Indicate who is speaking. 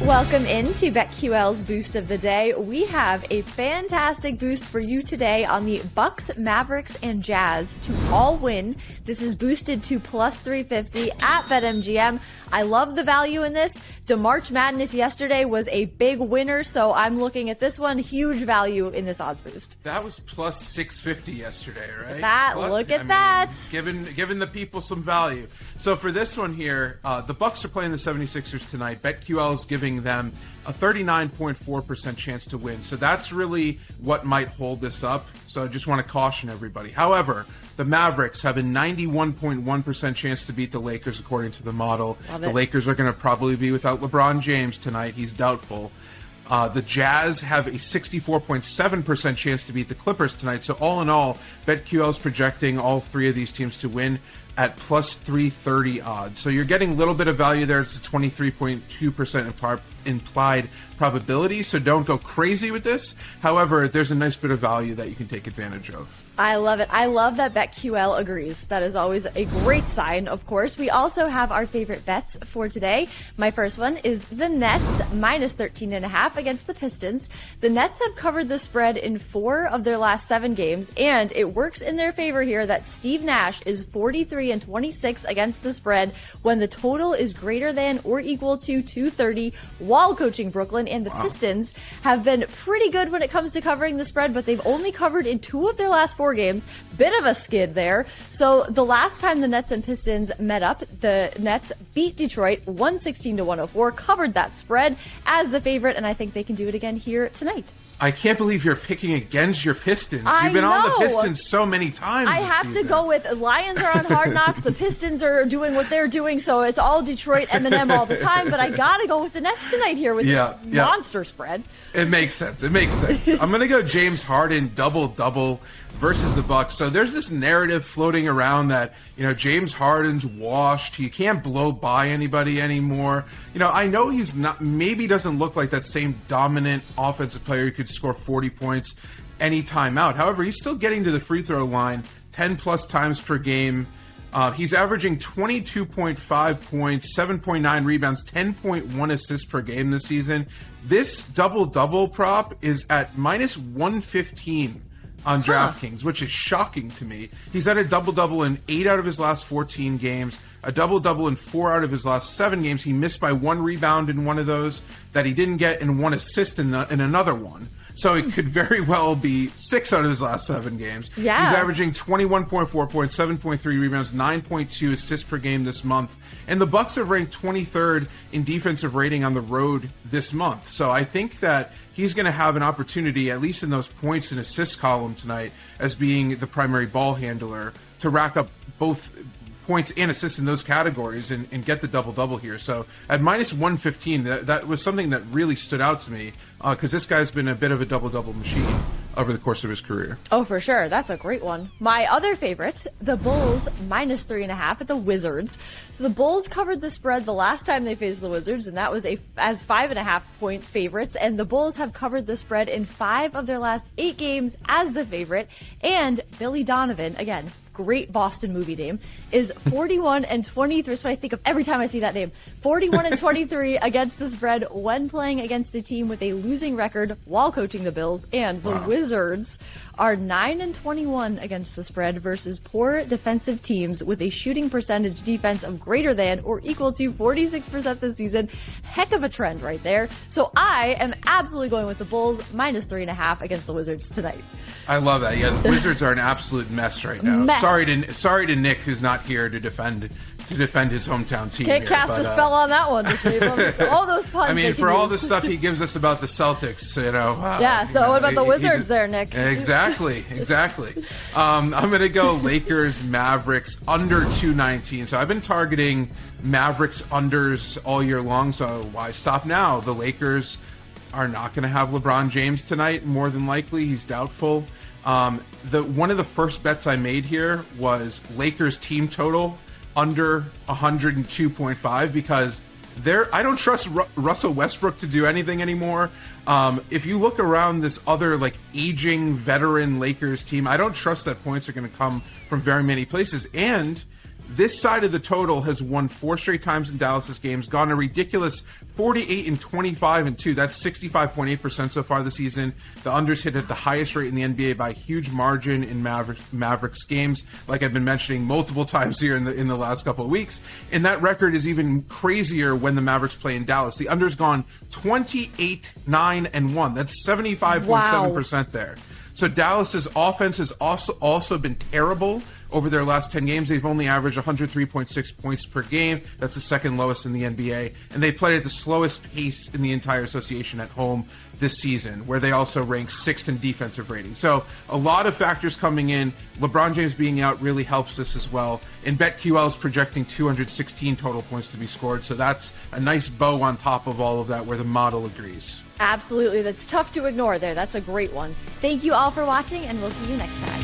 Speaker 1: Welcome into BetQL's Boost of the Day. We have a fantastic boost for you today on the Bucks, Mavericks, and Jazz to all win. This is boosted to plus 350 at BetMGM. I love the value in this. March Madness yesterday was a big winner, so I'm looking at this one. Huge value in this odds boost.
Speaker 2: That was plus 650 yesterday, right?
Speaker 1: Look at that.
Speaker 2: Giving the people some value. So for this one here, the Bucks are playing the 76ers tonight. BetQL is giving them a 39.4% chance to win. So that's really what might hold this up. So I just want to caution everybody. However, the Mavericks have a 91.1% chance to beat the Lakers according to the model. The Lakers are going to probably be without LeBron James tonight. He's doubtful. The Jazz have a 64.7% chance to beat the Clippers tonight. So all in all, BetQL is projecting all three of these teams to win at plus 330 odds. So you're getting a little bit of value there. It's a 23.2% implied probability. So don't go crazy with this. However, there's a nice bit of value that you can take advantage of.
Speaker 1: I love it. I love that BetQL agrees. That is always a great sign, of course. We also have our favorite bets for today. My first one is the Nets minus 13.5 against the Pistons. The Nets have covered the spread in 4 of their last 7 games, and it works in their favor here that Steve Nash is 43-26 against the spread when the total is greater than or equal to 230 while coaching Brooklyn. And the Pistons have been pretty good when it comes to covering the spread, but they've only covered in 2 of their last 4 games. Bit of a skid there. So the last time the Nets and Pistons met up, the Nets beat Detroit 116-104, covered that spread as the favorite, and I think they can do it again here tonight.
Speaker 2: I can't believe you're picking against your Pistons. You've been on the Pistons so many times
Speaker 1: I have
Speaker 2: season.
Speaker 1: to go with Lions are on Hard Knocks. The Pistons are doing what they're doing, so it's all Detroit M&M all the time. But I got to go with the Nets tonight here with this monster spread.
Speaker 2: It makes sense. I'm going to go James Harden double-double versus the Bucks. So there's this narrative floating around that, James Harden's washed. He can't blow by anybody anymore. I know he's not, maybe doesn't look like that same dominant offensive player who could score 40 points any time out. However, he's still getting to the free throw line 10 plus times per game. He's averaging 22.5 points, 7.9 rebounds, 10.1 assists per game this season. This double-double prop is at minus 115 on DraftKings, which is shocking to me. He's had a double-double in 8 out of his last 14 games, a double-double in 4 out of his last 7 games. He missed by 1 rebound in one of those that he didn't get, and 1 assist in another one. So it could very well be 6 out of his last 7 games.
Speaker 1: Yeah.
Speaker 2: He's averaging 21.4 points, 7.3 rebounds, 9.2 assists per game this month. And the Bucks have ranked 23rd in defensive rating on the road this month. So I think that he's going to have an opportunity, at least in those points and assists column tonight, as being the primary ball handler, to rack up both points and assists in those categories and get the double-double here. So at minus 115, that was something that really stood out to me because this guy's been a bit of a double-double machine over the course of his career.
Speaker 1: Oh, for sure. That's a great one. My other favorite, the Bulls minus 3.5 at the Wizards. So the Bulls covered the spread the last time they faced the Wizards, and that was as 5.5 point favorites. And the Bulls have covered the spread in 5 of their last 8 games as the favorite. And Billy Donovan, again, great Boston movie name, is 41-23. That's what I think of every time I see that name. 41-23 against the spread when playing against a team with a losing record while coaching the Bills. And the Wizards are 9-21 against the spread versus poor defensive teams with a shooting percentage defense of greater than or equal to 46% this season. Heck of a trend right there. So I am absolutely going with the Bulls minus 3.5 against the Wizards tonight.
Speaker 2: I love that. Yeah, the Wizards are an absolute mess right now. Sorry to Nick, who's not here to defend his hometown team.
Speaker 1: Can't cast a spell on that one to save him. All those puns.
Speaker 2: I mean, for all the stuff he gives us about the Celtics,
Speaker 1: what about the Wizards there, Nick?
Speaker 2: Exactly. I'm going to go Lakers, Mavericks, under 219. So I've been targeting Mavericks unders all year long, so why stop now? The Lakers are not going to have LeBron James tonight, more than likely. He's doubtful. One of the first bets I made here was Lakers team total under 102.5 because I don't trust Russell Westbrook to do anything anymore. If you look around this other aging veteran Lakers team, I don't trust that points are going to come from very many places. And This side of the total has won 4 straight times in Dallas's games, gone a ridiculous 48-25-2. That's 65.8% so far this season. The unders hit at the highest rate in the NBA by a huge margin in Mavericks games, like I've been mentioning multiple times here in the last couple of weeks. And that record is even crazier when the Mavericks play in Dallas. The under's gone 28-9-1. That's 75.7% there. So Dallas's offense has also been terrible over their last 10 games. They've only averaged 103.6 points per game. That's the second lowest in the NBA. And they played at the slowest pace in the entire association at home this season, where they also rank 6th in defensive rating. So a lot of factors coming in. LeBron James being out really helps this as well. And BetQL is projecting 216 total points to be scored. So that's a nice bow on top of all of that, where the model agrees.
Speaker 1: Absolutely. That's tough to ignore there. That's a great one. Thank you all for watching, and we'll see you next time.